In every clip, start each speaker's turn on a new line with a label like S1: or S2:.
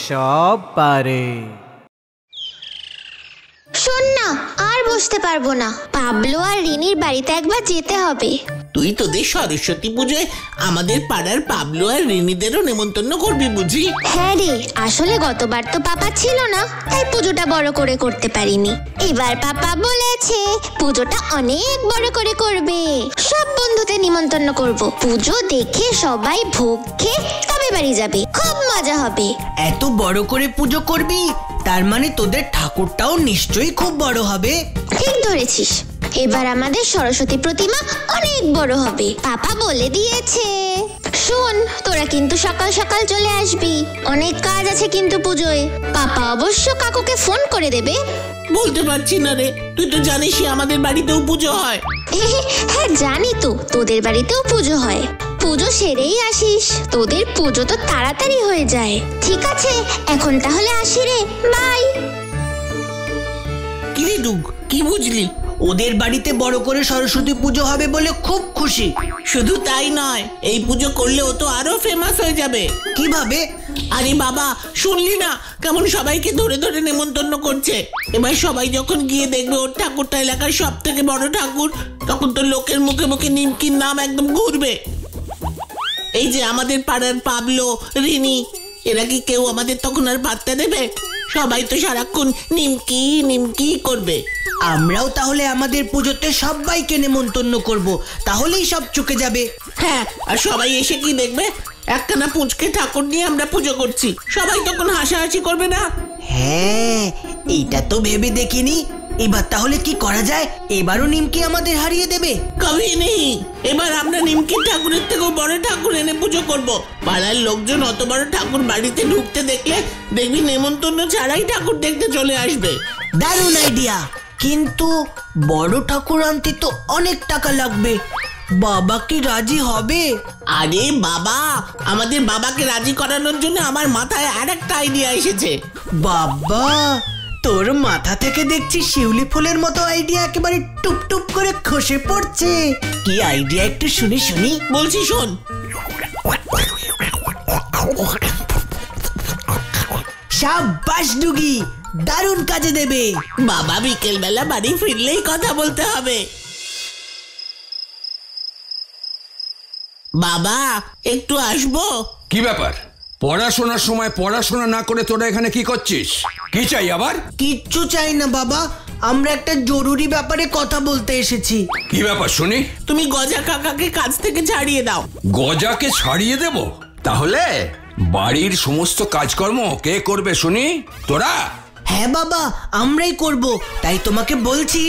S1: সব পারে।
S2: শোন না, আর বসতে পারবো না, পাবলো আর রিনির বাড়িতে একবার যেতে হবে।
S3: তুই তোদের সরস্বতী পুজোয় আমাদের পাড়ার পাবলো আর রিনিদেরও নেমন্তন্ন করবি বুঝি?
S2: হ্যাঁ রে, আসলে গতবার তো পাপা ছিল না, তাই পুজোটা বড় করে করতে পারিনি। এবার পাপা বলেছে পুজোটা অনেক বড় করে করবে, সব বন্ধুদের নিমন্ত্রণ করব। পুজো দেখে সবাই ভোগ খেয়ে তবে বাড়ি যাবে, খুব মজা হবে।
S4: এত বড় করে পুজো করবি, তার মানে তোদের ঠাকুরটাও নিশ্চয়ই খুব বড় হবে।
S2: ঠিক ধরেছিস, এবার আমাদের সরস্বতী প্রতিমা অনেক বড় হবে, পাপা বলে দিয়েছে। শোন, তোরা কিন্তু সকাল সকাল চলে আসবি, অনেক কাজ আছে কিন্তু পুজোয়। পাপা অবশ্য কাকুকে ফোন করে দেবে।
S3: বলতে পারছি না রে, তুই তো জানিসই আমাদের বাড়িতেও পুজো হয়।
S2: হ্যাঁ জানি তো, তোদের বাড়িতেও পুজো হয়। পুজো সেরেই আসিস, তোদের পুজো তো তাড়াতাড়ি হয়ে যায়। ঠিক আছে, এখন তাহলে আসি রে, বাই।
S3: কি রে ডুগ, কি বুঝলি?
S4: ওদের বাড়িতে বড় করে সরস্বতী পুজো হবে বলে খুব খুশি।
S3: শুধু তাই নয়, এই পুজো করলে ও তো আরো ফেমাস হয়ে যাবে।
S4: কিভাবে?
S3: আরে বাবা, শুনলি না কেমন সবাইকে ধরে ধরে নেমন্তন্ন করছে? এবার সবাই যখন গিয়ে দেখবে ওর ঠাকুরটা এলাকার সব থেকে বড় ঠাকুর, তখন তো লোকের মুখে মুখে নিমকির নাম একদম ঘুরবে। এই যে আমাদের পাড়ার পাবলো, রিনি, এরা কি কেউ আমাদের তখন আর পাত্তা দেবে? সবাই তো সারাক্ষণ নিমকি নিমকি করবে।
S4: আমরাও তাহলে আমাদের পুজোতে সবাইকে নেমন্তন্ন করব, তাহলেই সব চুকে যাবে।
S3: হ্যাঁ, আর সবাই এসে কি দেখবে একখানা পুঁচকে ঠাকুর নিয়ে আমরা পুজো করছি, সবাই তখন হাসাহাসি করবে না?
S4: হ্যাঁ, এইটা তো ভেবে দেখিনি। এবার তাহলে কি করা যায়? এবারও নিমকি আমাদের হারিয়ে দেবে?
S3: কবি নেই, এবার আমরা নিমকি ঠাকুরের থেকেও বড় ঠাকুর এনে পুজো করব। পাড়ার লোকজন অত বড় ঠাকুর বাড়িতে ঢুকতে দেখলে দেখবি নেমন্তন্ন ছাড়াই ঠাকুর দেখতে চলে আসবে।
S4: দারুণ আইডিয়া, কিন্তু বড় ঠাকুর আনতে তো অনেক টাকা লাগবে। বাবা কি রাজি হবে?
S3: আরে বাবা, আমাদের বাবাকে রাজি করানোর জন্য আমার মাথায় আরেকটা আইডিয়া এসেছে।
S4: বাবা, তোর মাথা থেকে দেখছি শিউলি ফুলের মতো আইডিয়া একেবারে টুপ টুপ করে খসে পড়ছে। কি আইডিয়া একটু শুনি শুনি।
S3: বলছি শোন।
S4: শাবাশ ডুগি, দারুণ কাজে দেবে।
S3: বাবা বিকেল বেলা বাড়ি ফিরলেই কথা বলতে হবে। বাবা, একটু আসবো?
S5: কি ব্যাপার? পড়াশোনার সময় পড়াশোনা না করে তোরা এখানে কি করছিস? কি চাই আবার?
S4: কিচ্ছু চাই না বাবা, আমরা একটা জরুরি ব্যাপারে কথা বলতে এসেছি।
S5: কি ব্যাপার শুনি?
S3: তুমি গজা কাকাকে কাজ থেকে ছাড়িয়ে দাও।
S5: গজাকে ছাড়িয়ে দেব? তাহলে বাড়ির সমস্ত কাজকর্ম কে করবে শুনি? তোরা?
S4: হ্যাঁ বাবা, আমরাই করব। তাই তোমাকে বলছি,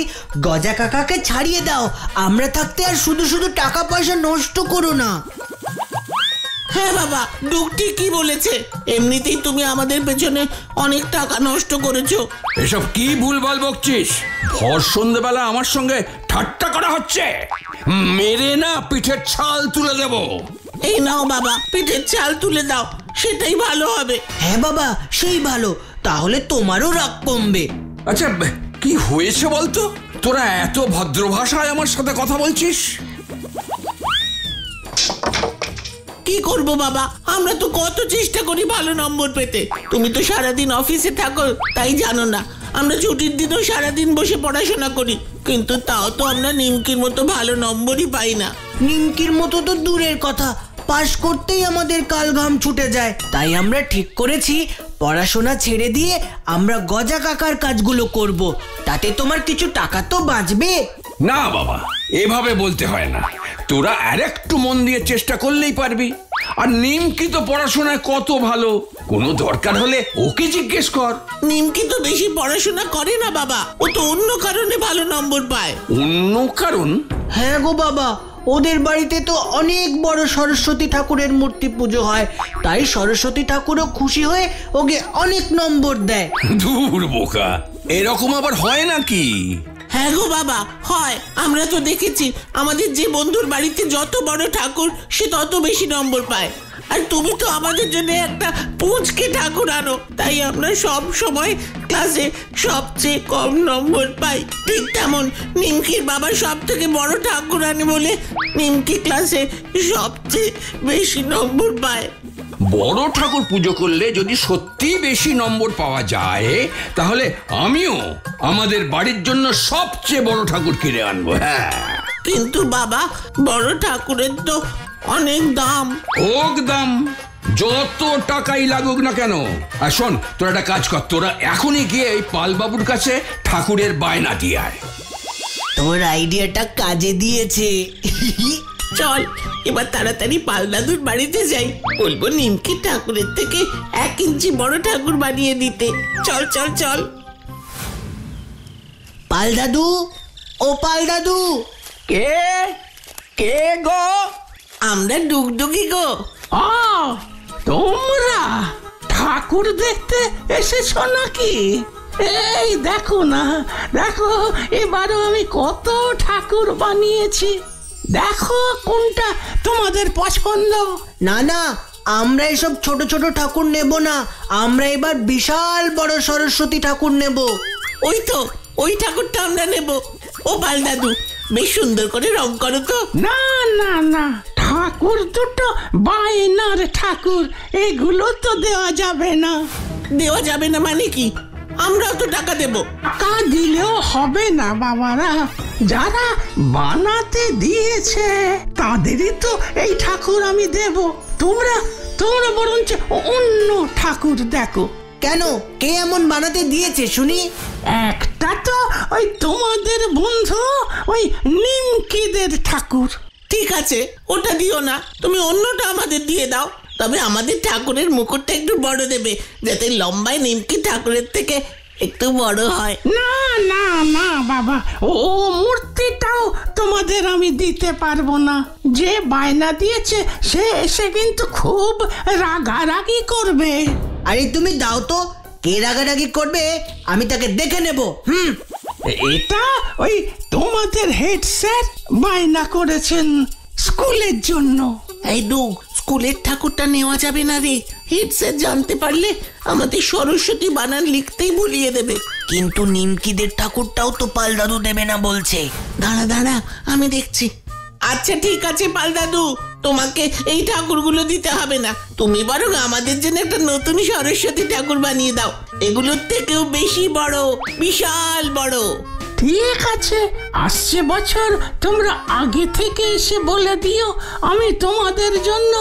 S4: গজা কাকাকে ছাড়িয়ে দাও। আমরা থাকতে আর শুধু শুধু টাকা পয়সা নষ্ট করো না।
S3: হ্যাঁ বাবা, ডুগ ঠিকই বলেছে। এমনিতেই তুমি আমাদের পেছনে অনেক টাকা নষ্ট করেছো।
S5: এসব কি ভুলভাল বকছিস? ভর সন্ধ্যেবেলা আমার সঙ্গে ঠাট্টা করা হচ্ছে। মেরে না পিঠের ছাল তুলে দেব।
S3: এই নাও বাবা, পিঠের চাল তুলে দাও, সেটাই ভালো হবে।
S4: হ্যাঁ বাবা, সেই ভালো, তাহলে তোমারও রাগ কমবে।
S5: আচ্ছা, কি হয়েছে বলতো? তোরা এত ভদ্র ভাষায় আমার সাথে কথা বলছিস?
S3: কি করব বাবা, আমরা তো কত চেষ্টা করি ভালো নম্বর পেতে। তুমি তো সারাদিন অফিসে থাকো, তাই জানো না। আমরা ছুটির দিনও সারাদিন বসে পড়াশোনা করি, কিন্তু তাও তো আমরা নিমকির মতো ভালো নম্বরই পাই না।
S4: নিমকির মতো তো দূরের কথা, পাশ করতেই আমাদের কাল ঘাম ছুটে যায়। তাই আমরা ঠিক করেছি, পড়াশোনা ছেড়ে দিয়ে আমরা গজা কাকার কাজগুলো করব। তাতে তোমার কিছু টাকা তো বাঁচবে।
S5: না বাবা, এভাবে বলতে হয় না। তোরা আরেকটু মন দিয়ে চেষ্টা করলেই পারবি। আর নিমকি তো পড়াশোনায় কত ভালো, কোনো দরকার হলে ওকে জিজ্ঞেস কর।
S3: নিমকি তো বেশি পড়াশোনা করে না বাবা, ও তো অন্য কারণে ভালো নম্বর পায়।
S5: অন্য কারণ?
S4: হ্যাঁ গো বাবা, ওদের বাড়িতে তো অনেক বড় সরস্বতী ঠাকুরের মূর্তি পুজো হয়, তাই সরস্বতী ঠাকুরও খুশি হয়ে ওকে অনেক নম্বর দেয়।
S5: দূর বোকা, এরকম আবার হয় নাকি?
S3: হ্যাঁ গো বাবা, হয়। আমরা তো দেখেছি আমাদের যে বন্ধুর বাড়িতে যত বড় ঠাকুর সে তত বেশি নম্বর পায়। আর তুমি তো আমাদের জন্য একটা পুঁচকে ঠাকুর আনো, তাই আমরা সব সময় ক্লাসে সবচেয়ে কম নম্বর পাই। ঠিক তেমন নিমকির বাবা সব থেকে বড় ঠাকুর আনে বলে নিমকি ক্লাসে সবচেয়ে বেশি নম্বর পায়।
S5: বড় ঠাকুর পুজো করলে যদি সত্যি বেশি নম্বর পাওয়া যায়, তাহলে আমিও আমাদের বাড়ির জন্য সবচেয়ে বড় ঠাকুর কিনে আনবো। হ্যাঁ,
S3: কিন্তু বাবা, বড় ঠাকুরের তো অনেক দাম।
S5: হোক দাম, যত টাকাই লাগুক না কেন। আর শোন, তোরা একটা কাজ কর, তোরা এখনই গিয়ে এই পালবাবুর কাছে ঠাকুরের বায়না দিয়ে আয়।
S4: তোর আইডিয়াটা কাজে দিয়েছে।
S3: চল এবার তাড়াতাড়ি পাল দাদুর বাড়িতে যাই, বলবো নিমকি ঠাকুরের থেকে 1 ইঞ্চি বড় ঠাকুর বানিয়ে দিতে। চল চল চল।
S4: পাল দাদু, ও পাল দাদু।
S6: কে কে গো?
S3: আমরা ডুগডুগি গো।
S6: আ, তোমরা ঠাকুর দেখতে এসেছো নাকি? এই দেখো না, দেখো এবারও আমি কত ঠাকুর বানিয়েছি। দেখো কোনটা তোমাদের পছন্দ।
S4: না না, আমরা এসব ছোট ছোট ঠাকুর নেব না, আমরা এবার বিশাল বড় সরস্বতী ঠাকুর নেব।
S3: ওই তো, ওই ঠাকুরটা আমরা নেব। ও পাল দাদু, বেশ সুন্দর করে রং করো তো।
S6: না না না, ঠাকুর দুটো বায়নার ঠাকুর, এগুলো তো দেওয়া যাবে না।
S3: দেওয়া যাবে না মানে কি? আমরাও তো টাকা দেব।
S6: টাকা দিলেও হবে না বাবারা, যারা বানাতে দিয়েছে তাদেরই তো এই ঠাকুর আমি দেব। তোমরা তোমরা বরঞ্চ অন্য ঠাকুর দেখো।
S4: কেন, কে এমন বানাতে দিয়েছে শুনি?
S6: একটা তো ওই তোমাদের বন্ধু ওই নিমকিদের ঠাকুর।
S3: ঠিক আছে, ওটা দিও না, তুমি অন্যটা আমাদের দিয়ে দাও। তবে আমাদের ঠাকুরের মুকুটটা একটু বড় দেবে, যাতে লম্বায় নিমকি ঠাকুরের থেকে একটু বড় হয়।
S6: না না না বাবা, ও মূর্তিটাও তোমাদের আমি দিতে পারবো না। যে বায়না দিয়েছে সে এসে কিন্তু খুব রাগারাগি করবে।
S4: আরে তুমি দাও তো, কে রাগারাগি করবে আমি তাকে দেখে নেব।
S6: এটা ওই তোমাদের হেড স্যার বায়না করেছেন স্কুলের জন্য।
S3: এই ডুগ, স্কুলের ঠাকুরটা নেওয়া যাবে না রে। হেড স্যার জানতে পারলে আমাদের সরস্বতী বানান লিখতেই ভুলিয়ে দেবে।
S4: কিন্তু নিমকিদের ঠাকুরটাও তো পাল দাদু দেবে না বলছে।
S3: দাঁড়া দাঁড়া, আমি দেখছি। আচ্ছা ঠিক আছে পাল দাদু, তোমাকে এই ঠাকুরগুলো দিতে হবে না। তুমি বরং আমাদের জন্য একটা নতুন সরস্বতী ঠাকুর বানিয়ে দাও, এগুলোর থেকেও বেশি বড়, বিশাল বড়।
S6: ঠিক আছে, আসছে বছর তোমরা আগে থেকে এসে বলে দিও, আমি তোমাদের জন্য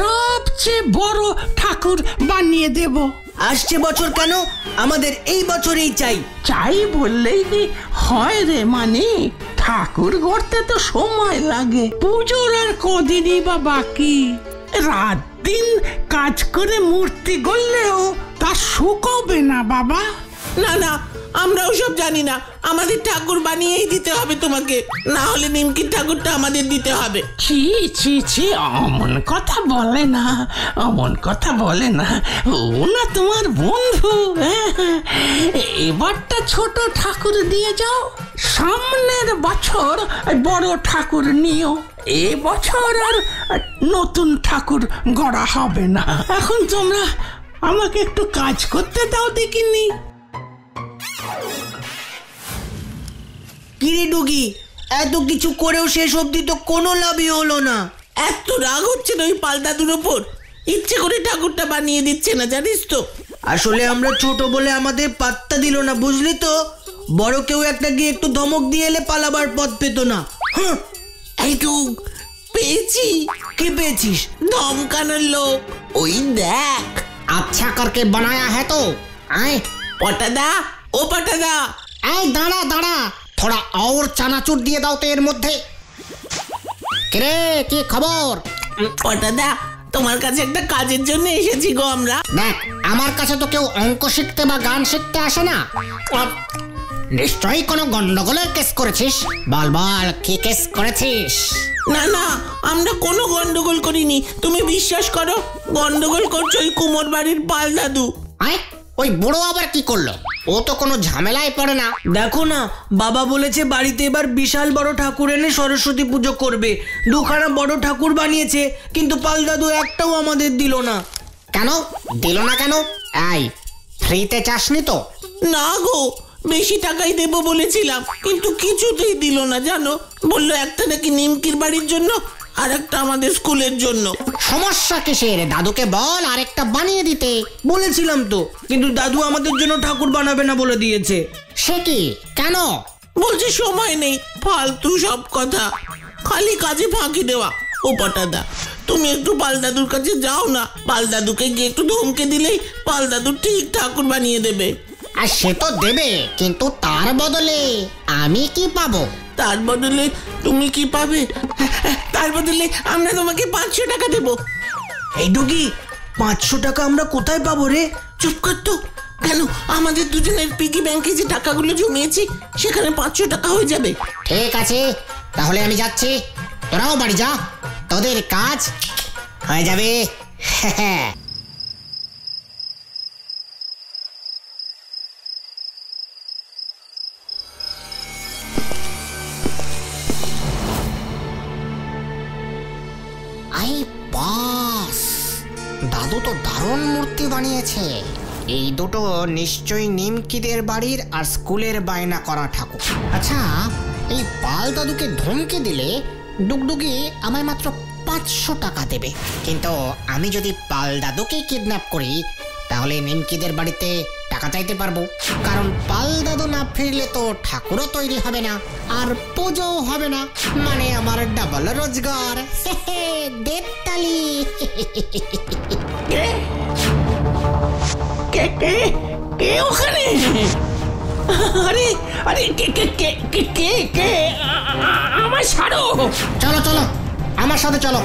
S6: সবচেয়ে বড় ঠাকুর বানিয়ে দেব।
S4: আসছে বছর কেন, আমাদের এই বছরেই চাই।
S6: চাই বললেই কি হয় রে? মানে ঠাকুর গড়তে তো সময় লাগে, পুজোর আর কদিনই বা বাকি। রাত দিন কাজ করে মূর্তি গড়লেও তা শুকোবে না বাবা।
S3: না না, আমরা ওসব জানি না, আমাদের ঠাকুর বানিয়েই দিতে হবে তোমাকে, না হলে নিমকির ঠাকুরটা আমাদের দিতে হবে।
S6: ছি ছি ছি, অমন কথা বলে না, অমন কথা বলে না। ও না তোমার বন্ধু। এবারটা ছোট ঠাকুর দিয়ে যাও, সামনের বছর বড় ঠাকুর নিও। এ বছর আর নতুন ঠাকুর গড়া হবে না। এখন তোমরা আমাকে একটু কাজ করতে দাও দেখিনি।
S4: কিরে ডুগি, এত কিছু করেও শেষ অবধি তো কোনো লাভই হলো না।
S3: এত রাগ হচ্ছে না ওই পাল দাদুর ওপর, ইচ্ছে করে ঠাকুরটা বানিয়ে দিচ্ছে না, জানিস তো।
S4: আসলে আমরা ছোট বলে আমাদের পাত্তা দিল না, বুঝলি তো। বড় কেউ একটা গিয়ে একটু ধমক দিয়ে এলে পালাবার পথ পেত না।
S3: এই ডুগ, পেয়েছি।
S4: কে পেয়েছিস?
S3: ধমকানোর লোক, ওই দেখ।
S7: अच्छा करके बनाया है तो आए।
S3: পটাদা, ও পটাদা।
S7: आए दाड़ा दाड़ा, थोड़ा और চানাচুর দিয়ে দাও তো এর মধ্যে। কে কি খবর?
S3: পটাদা, তোমার কাছে একটা কাজের জন্য এসেছি গো আমরা।
S7: দেখ, আমার কাছে তো কেউ অঙ্ক শিখতে বা গান শিখতে আসে না। নিশ্চয়ই কোনো গন্ডগোলের কেস করেছিস। বল বল, কি কেস করেছিস?
S3: না না, আমরা কোনো গন্ডগোল করিনি, তুমি বিশ্বাস করো। গন্ডগোল করছো ওই কুমোর বাড়ির পাল দাদু।
S7: আয়, ওই বুড়ো আবার কি করলো? ও তো কোনো ঝামেলায় পড়ে না।
S4: দেখো না, বাবা বলেছে বাড়িতে এবার বিশাল বড় ঠাকুর এনে সরস্বতী পুজো করবে। দুখানা বড় ঠাকুর বানিয়েছে, কিন্তু পাল দাদু একটাও আমাদের দিল না।
S7: কেন দিল না কেন? এই ফ্রিতে চাসনি তো?
S3: না গো, বেশি টাকাই দেবো বলেছিলাম, কিন্তু কিছুতেই দিল না জানো। বললো একটা নাকি নিমকির বাড়ির জন্য, আর একটা আমাদের স্কুলের জন্য।
S7: সমস্যা কিসের? দাদুকে বল আরেকটা বানিয়ে দিতে।
S4: বলেছিলাম তো, কিন্তু দাদু আমাদের জন্য ঠাকুর বানাবে না বলে দিয়েছে।
S7: সে কি? কেন?
S3: বলছে সময় নেই, ফালতু সব কথা, খালি কাজে ফাঁকি দেওয়া। ও পটাদা, তুমি একটু পাল দাদুর কাছে যাও না, পাল দাদুকে গিয়ে একটু ধমকে দিলেই পাল দাদু ঠিক ঠাকুর বানিয়ে দেবে।
S7: আর সে তো দেবে, কিন্তু তার বদলে আমি কি পাবো?
S3: তার বদলে তুমি কি পাবে? তার বদলে আমরা তোমাকে 500 টাকা দেবো।
S4: এই ডুগি, 500 টাকা আমরা কোথায় পাবো রে?
S3: চুপ কর তো। কেন, আমাদের দুজনের পিগি ব্যাংকে যে টাকাগুলো জমিয়েছি সেখানে 500 টাকা হয়ে যাবে।
S7: ঠিক আছে, তাহলে আমি যাচ্ছি, তোরাও বাড়ি যা, তোদের কাজ হয়ে যাবে। আই বাস, দাদু তো দারুণ মূর্তি বানিয়েছে। এই দুটো নিশ্চয়ই নিমকিদের বাড়ির আর স্কুলের বায়না করা ঠাকুর। আচ্ছা, এই পাল দাদুকে ধমকে দিলে ডুগডুগি আমায় মাত্র 500 টাকা দেবে, কিন্তু আমি যদি পাল দাদুকে কিডন্যাপ করি তাহলে নিমকিদের বাড়িতে টাকা চাইতে পারবো, কারণ পাল দাদু না ফিরলে তো ঠাকুরও তৈরি হবে না আর পুজোও হবে না, মানে আমার ডাবল রোজগার। দেবতালি।
S6: কে কে কে ওখানে? আরে আরে কে কে কে কে কে কে আমায় ছাড়ো।
S7: চলো চলো, আমার সাথে চলো।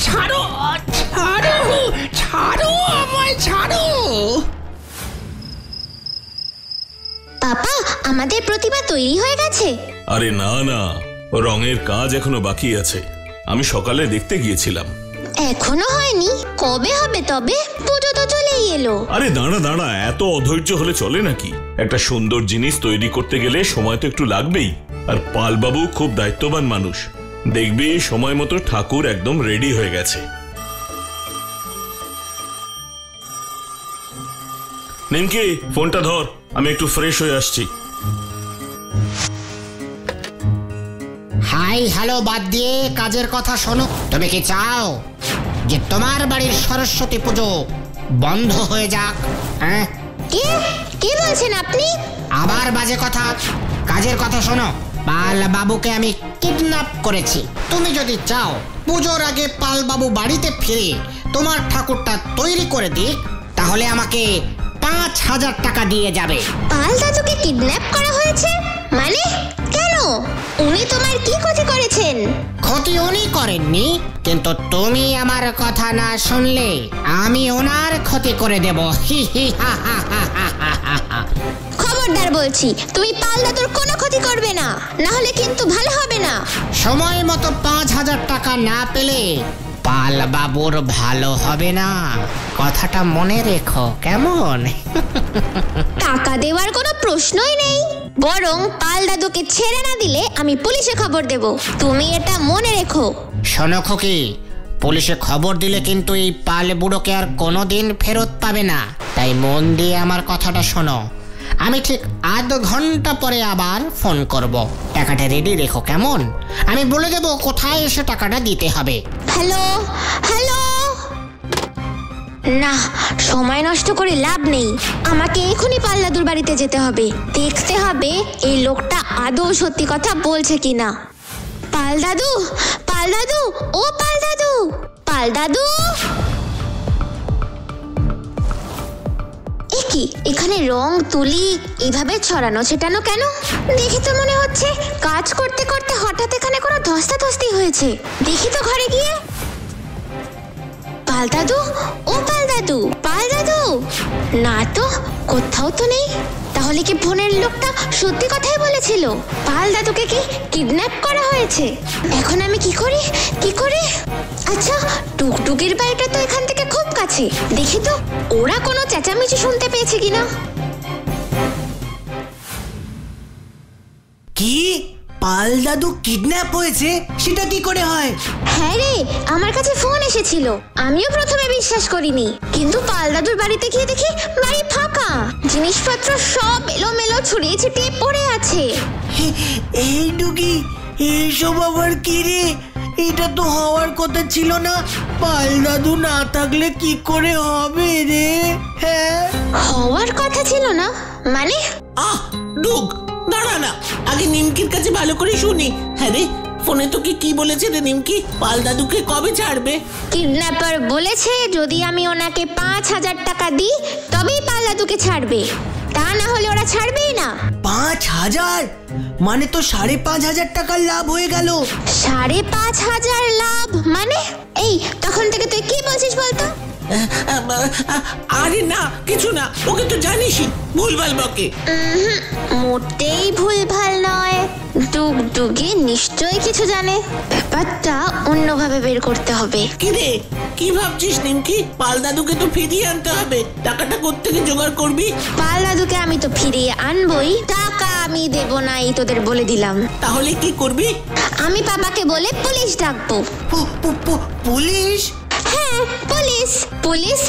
S6: ছাড়ো ছাড়ো ছাড়ো, আমায় ছাড়ো।
S2: পাপা, আমাদের প্রতিমা তৈরি হয়ে গেছে?
S8: আরে না না, রঙের কাজ এখনো বাকি আছে, আমি সকালে দেখতে গিয়েছিলাম।
S2: এখনো হয়নি? কবে হবে তবে? পুজো তো চলেই এলো।
S8: আরে দাঁড়া দাঁড়া, এত অধৈর্য হলে চলে নাকি? একটা সুন্দর জিনিস তৈরি করতে গেলে সময় তো একটু লাগবেই। আর পালবাবু খুব দায়িত্ববান মানুষ, দেখবি সময় মতো ঠাকুর একদম রেডি হয়ে গেছে। নিমকি, ফোনটা ধর, আমি একটু ফ্রেশ হয়ে আসছি।
S7: হাই হ্যালো বাদ দিয়ে কাজের কথা শোনো। তুমি কি চাও যে তোমার বাড়ির সরস্বতী পুজো বন্ধ হয়ে যাক? হ্যাঁ?
S2: কি বলছেন আপনি?
S7: আবার বাজে কথা। কাজের কথা শোনো। পাল বাবুকে আমি কিডন্যাপ করেছি। তুমি যদি চাও পুজোর আগে পাল বাবু বাড়িতে ফিরে তোমার ঠাকুরটা তৈরি করে দিক, তাহলে আমাকে 5000 টাকা দিয়ে যাবে।
S2: পাল দাদুকে কিডন্যাপ করা হয়েছে? মানে কেন? উনি তোমার কি ক্ষতি করেছেন?
S7: ক্ষতি উনি করেননি, কিন্তু তুমি আমার কথা না শুনলে আমি ওনার ক্ষতি করে দেব।
S2: খবরদার বলছি, তুমি পাল দাদুর কোনো ক্ষতি করবে না, না হলে কিন্তু ভালো হবে না।
S7: সময় মতো 5000 টাকা না পেলে পাল বাবুর ভালো হবে না, কথাটা মনে রেখো, কেমন?
S2: টাকা দেওয়ার কোনো প্রশ্নই নেই, বরং পাল দাদুকে ছেড়ে না দিলে আমি পুলিশে খবর দেব, তুমি এটা মনে রেখো।
S7: শোনো খোকি, পুলিশে খবর দিলে কিন্তু এই পাল বুড়োকে আর কোনোদিন ফেরত পাবে না, তাই মন দিয়ে আমার কথাটা শোনো। আমি ঠিক আধ ঘন্টা পরে আবার ফোন করব, টাকাটা রেডি রেখো, কেমন? আমি বলে দেবো কোথায় এসে টাকাটা দিতে হবে।
S2: Hello hello. না, সময় নষ্ট করে লাভ নেই, আমাকে এখনই পাল দাদুর বাড়িতে যেতে হবে, দেখতে হবে এই লোকটা আদৌ সত্যি কথা বলছে কিনা। পাল দাদু, পাল দাদু, ও পাল দাদু, পাল দাদু। কি এখানে রং তুলি এভাবে ছড়ানো ছেটানো কেন? দেখি তো মনে হচ্ছে কাজ করতে করতে হঠাৎ এখানে কোনো ধস্তাধস্তি হয়েছে। দেখি তো ঘরে গিয়ে। পাল দাদু, ও পাল দাদু, পাল দাদু। না তো, কোথাও তো নেই। তাহলে কি ফোনের লোকটা সত্যি কথাই বলেছিল? পাল দাদুকে কি কিডন্যাপ করা হয়েছে? এখন আমি কি করি, কি করি? আচ্ছা, টুকটুকির বাড়িটা তো এখান থেকে খুব কাছে, দেখি তো ওরা কোনো চেঁচামেচি শুনতে পেয়েছে কিনা।
S4: কি পাল দাদু কিডন্যাপ হয়েছে? সেটা কি করে হয়?
S2: হ্যাঁ রে, আমার কাছে ফোন এসেছিল। আমিও প্রথমে বিশ্বাস করিনি, কিন্তু পাল দাদুর বাড়িতে গিয়ে দেখি বাড়ি ফাঁকা, জিনিসপত্র সব এলোমেলো ছড়িয়ে ছিটিয়ে পড়ে আছে।
S4: এই ডুগি, এসব আবার কি রে? এটা তো হওয়ার কথা ছিল না। পাল দাদু না থাকলে কি করে হবে রে? হ্যাঁ,
S2: হওয়ার কথা ছিল না মানে?
S3: ডুগ, দাঁড়া না, আগে নিমকির কাছে ভালো করে শুনি। হ্যাঁ রে, ফোনে তোকে কি বলেছে রে নিমকি? পাল দাদুকে কবে ছাড়বে?
S2: কিডন্যাপার বলেছে যদি আমি ওনাকে 5,000 টাকা দিই তবেই পাল দাদুকে ছাড়বে, তা না হলে ওরা ছাড়বেই না।
S4: 5,000 মানে তো 5,500 টাকার লাভ হয়ে গেল।
S2: 5,500 লাভ মানে? এই তখন থেকে তুই কি বলছিস বলতো?
S3: আরে না, কিছু না, ওকে তো জানিসই ভুলভাল বকে।
S2: মোটেই ভুলভাল নয়, ডুগডুগি নিশ্চয়ই কিছু জানে। ব্যাপারটা অন্যভাবে বের করতে হবে।
S3: কি রে, কি ভাবছিস নিমকি? পাল দাদুকে তো ফিরিয়ে আনতে হবে। টাকাটা কোত্থেকে জোগাড় করবি?
S2: পাল দাদুকে আমি তো ফিরিয়ে আনবই, টাকা আমি দেব না, এই তোদের বলে দিলাম।
S3: তাহলে কি করবি?
S2: আমি পাপাকে বলে পুলিশ ডাকবো।
S4: পুলিশ?
S2: হ্যাঁ, পুলিশ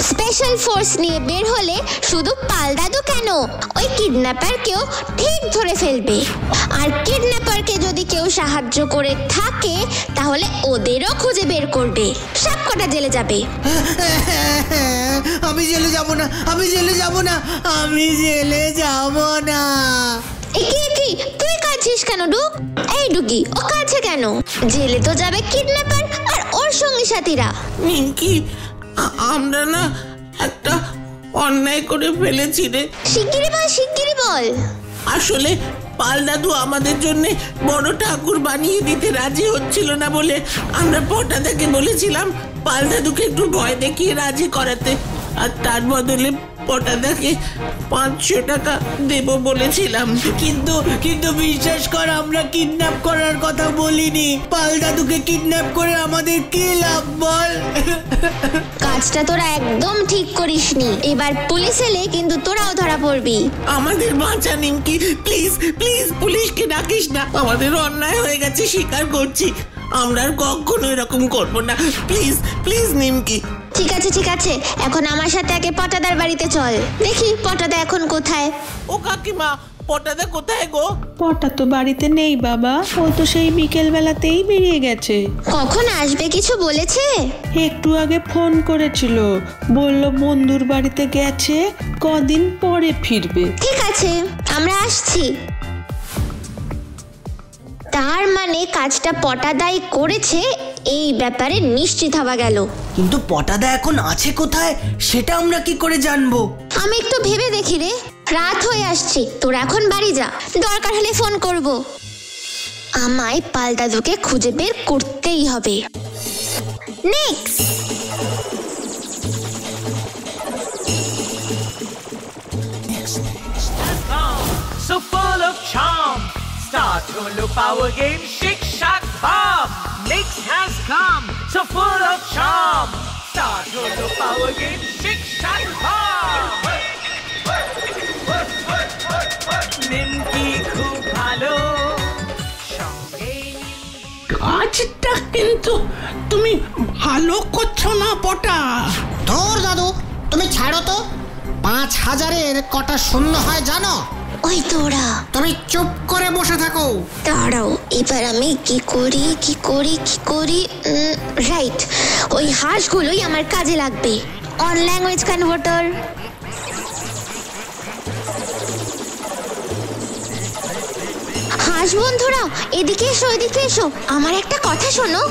S2: স্পেশাল ফোর্স নিয়ে বের হলে শুধু পাল দাদু কেন, ওই কিডন্যাপারকেও ঠিক ধরে ফেলবে। আর কিডন্যাপারকে যদি কেউ সাহায্য করে থাকে তাহলে ওদেরও খুঁজে বের করবে, সবকটা জেলে যাবে।
S4: আমি জেলে যাব না, আমি জেলে যাব না, আমি জেলে যাব না।
S2: কি তুই কাঁদছিস কেন ডুগ? এই ডুগি, ও কাঁদছে কেন? জেলে তো যাবে কিডন্যাপার আর ওর সঙ্গী সাথীরা।
S3: নিমকি, আমরা না একটা অন্যায় করে ফেলেছি রে।
S2: শিগগিরই বল।
S3: আসলে পাল দাদু আমাদের জন্য বড় ঠাকুর বানিয়ে দিতে রাজি হচ্ছিল না বলে আমরা পটাদাকে বলেছিলাম পাল দাদুকে একটু ভয় দেখিয়ে রাজি করাতে, আর তার বদলে পটাদাকে 500 টাকা দেব বলেছিলাম।
S4: কিন্তু বিশ্বাস কর, আমরা কিডন্যাপ করার কথা বলিনি। পাল দাদুকে কিডন্যাপ করে আমাদের কি লাভ বল?
S2: কাজটা তোরা একদম ঠিক করিসনি, এবার পুলিশ এলে কিন্তু তোরাও ধরা পড়বি।
S3: আমাদের বাঁচা নিমকি, প্লিজ প্লিজ পুলিশকে ডাকিস না। আমাদের অন্যায় হয়ে গেছে, স্বীকার করছি। আমরা আর কখনো এরকম করবো না, প্লিজ প্লিজ নিমকি।
S2: ঠিক আছে, এখন আমার সাথে আগে পটাদার বাড়িতে চল, দেখি পটাদা এখন কোথায়।
S3: ও কাকিমা, পটাদা কোথায় গো?
S9: পটা তো বাড়িতে নেই বাবা, ও তো সেই বিকেল বেলাতেই বেরিয়ে গেছে।
S2: কখন আসবে কিছু বলেছে?
S9: একটু আগে ফোন করেছিল, বলল বন্ধুর বাড়িতে গেছে, কদিন পরে ফিরবে।
S2: ঠিক আছে, আমরা আসছি। তার মানে কাজটা পটাদাই করেছে, এই ব্যাপারে নিশ্চিত হওয়া গেল।
S4: কিন্তু পটাদা এখন আছে কোথায় সেটা আমরা কি করে জানবো?
S2: আমি একটু ভেবে দেখি রে, রাত হয়ে আসছে, তোরা এখন বাড়ি যা, দরকার হলে ফোন করব। আমায় পাল দাদুকে খুঁজে বের করতেই হবে। Next
S1: So full of charm. Start Hulu Power Game, Shake Shack Bomb. Nix has come, so full of charm. Start Hulu Power Game, Shake Shack Bomb. Nimki khub bhalo.
S6: কাজটা কিন্তু তুমি ভালো করছো না পটা।
S7: ধর দাদু, তুমি ছাড়ো তো। 5,000-এর কটা শূন্য হয় জানো?
S2: ওই তোরা
S7: তুমি চুপ করে বসে থাকো।
S2: দাঁড়াও, এবার আমি কি করি। রাইট, ওই হাঁসগুলোই আমার কাজে লাগবে। On language converter. হাঁস বন্ধুরা, এদিকে এসো, আমার একটা কথা শোনো।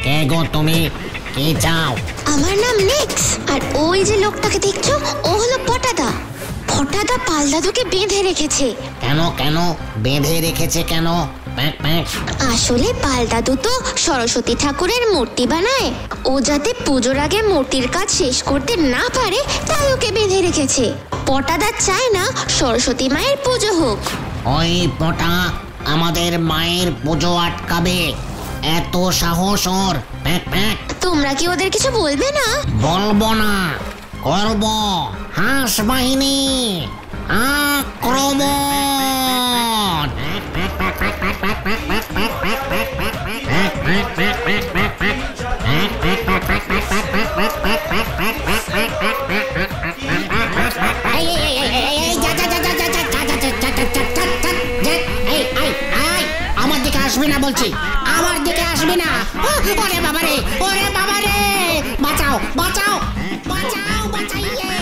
S7: কে গো তুমি? কি চাও?
S2: আমার নাম নেক্স, আর ওই যে লোকটাকে দেখছো ও হলো পটাদা। পটাদা পাল দাদুকে বেঁধে রেখেছে।
S7: কেন বেঁধে রেখেছে কেন?
S2: আসলে পাল দাদু তো সরস্বতী ঠাকুরের মূর্তি বানায়, ও যাতে পুজোর আগে মূর্তির কাজ শেষ করতে না পারে তাই ওকে বেঁধে রেখেছে। পটাদা চায় না সরস্বতী মায়ের পুজো হোক।
S7: ওই পটা আমাদের মায়ের পুজো আটকাবে, এত সাহস ওর।
S2: তোমরা কি ওদের কিছু বলবে না?
S7: বলবো না, করব। হাঁস বাহিনী, আক্রমণ! এই, এই, এই, এই, এই, যা, যা, যা, যা, যা, যা, যা, যা, যা, যা, যা, যা, যা, যা, যা, এই, এই, এই, আমার দিকে আসবি না বলছি, আমার দিকে আসবি না। ওরে বাবারে, ওরে বাবারে, বাঁচাও, বাঁচাও, বাঁচাও, বাঁচাইয়ে।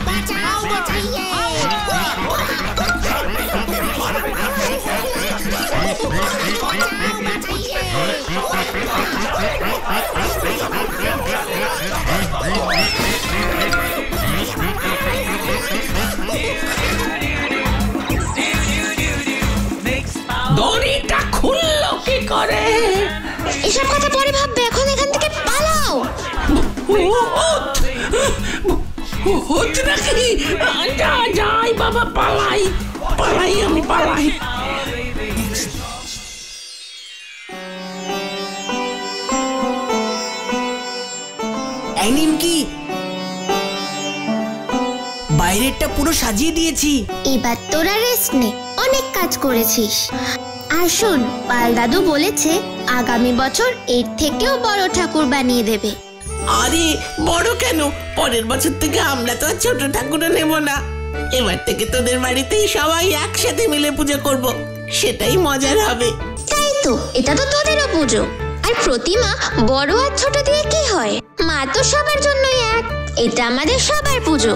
S7: বাঁচাও, বাঁচাইয়ে।
S6: দড়িটা খুললো কি করে?
S2: এসব কথা পরে ভাববে, এখন এখান থেকে পালাও।
S6: হচ্ছে নাকি? যাই বাবা, পালাই, পালাই, আমি পালাই।
S4: এই নিমকি, বাইরেরটা পুরো সাজিয়ে দিয়েছি।
S2: এবার তোরা রেস্ট নে, অনেক কাজ করেছিস। আর শোন, পাল দাদু বলেছে আগামী বছর এর থেকেও বড় ঠাকুর বানিয়ে দেবে।
S3: আরে বড় কেন, পরের বছর থেকে আমরা তো আর ছোট ঠাকুরও নেব না। এবার থেকে তোদের বাড়িতেই সবাই একসাথে মিলে পুজো করব, সেটাই মজার হবে।
S2: তাই তো, এটা তো তোদেরও পুজো। আর প্রতিমা বড় আর ছোট দিয়ে কি হয়? মা তো সবার জন্যই এক, এটা আমাদের সবার পুজো।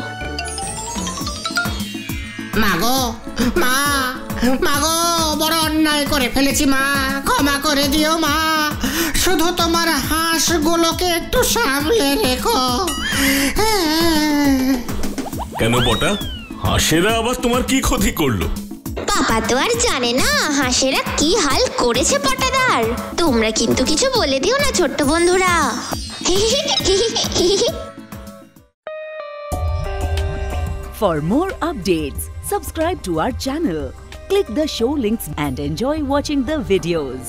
S7: মাগো, মা, মাগো, বড় অন্যায় করে ফেলেছি মা, ক্ষমা করে দিও মা। শুধু তোমার হাঁসগুলোকে একটু সামলে রেখো।
S8: কেন বটা, হাঁসেরা আবার তোমার কি ক্ষতি করলো?
S2: পাপা তো আর জানে না হাঁসেরা কি হাল করেছে পটাদার। তোমরা কিন্তু কিছু বলে দিও না ছোট্ট বন্ধুরা।
S10: For more updates, subscribe to our channel, click the show links and enjoy watching the videos.